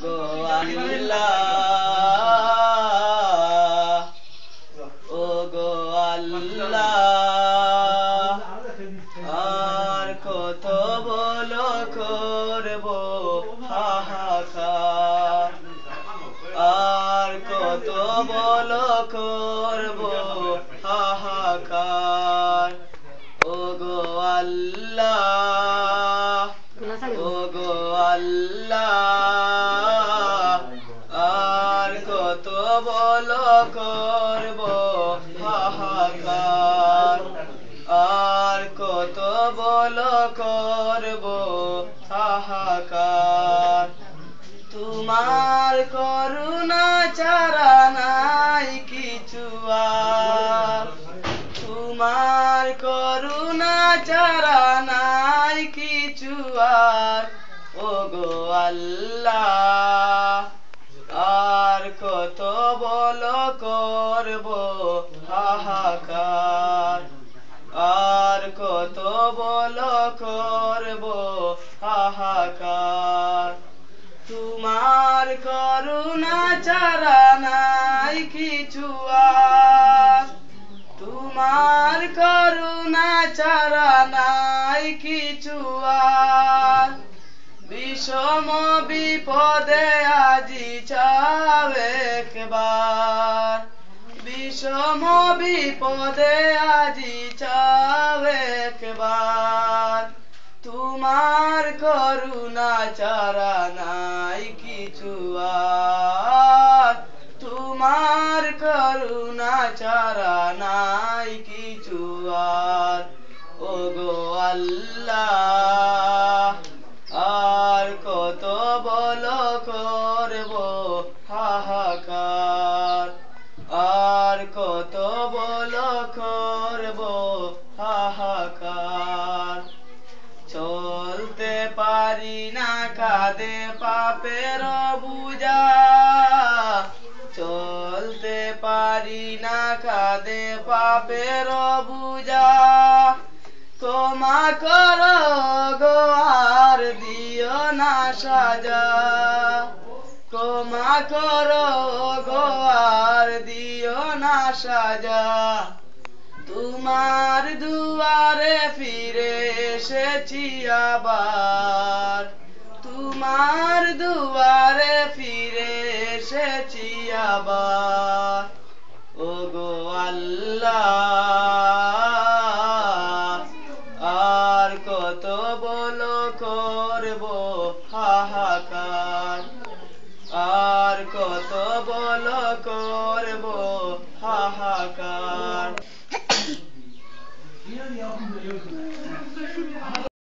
গো আল্লাহ, ও গো আল্লাহ, আর কত বলো করব হাহাকার, আর কত বলো করব হাহাকার, ও গো আল্লাহ, ও গো আল্লাহ, আর কত বলো করব হাহাকার, আর কত বলো করব হাহাকার। তোমার করুণা ছাড়া নাই কিছু আর, তোমার করুণা ছাড়া নাই কিছু আর, ও গো আল্লাহ, আর কত বলো করব হাহাকার, আর কত বলো করব হাহাকার। তোমার করুণা ছাড়া নাই কিছু আর, তোমার করুণা ছাড়া নাই কিছু আর, বিষম বিপদে আজি চাও একবার, বিষম বিপদে আজি চাও একবার, তোমার করুণা ছাড়া নাই কিছু আর, তোমার করুণা ছাড়া নাই কিছু আর, ও গো আল্লাহ, আর কত বলো করব হাহাকার, আর কত বলো করব হাহাকার। চলতে পারি না কাঁধে পাপের বোঝা, চলতে পারি না কাঁধে পাপের বোঝা, ক্ষমা করো গো আর দিও না সাজা, ক্ষমা করো গো আর দিও না সাজা। তোমার দুয়ারে ফিরে এসেছি আবার, তোমার দুয়ারে ফিরে এসেছি আবার, ও গো আল্লাহ, আর কত বলো করব হাহাকার, আর কত বলো করব হাহাকার।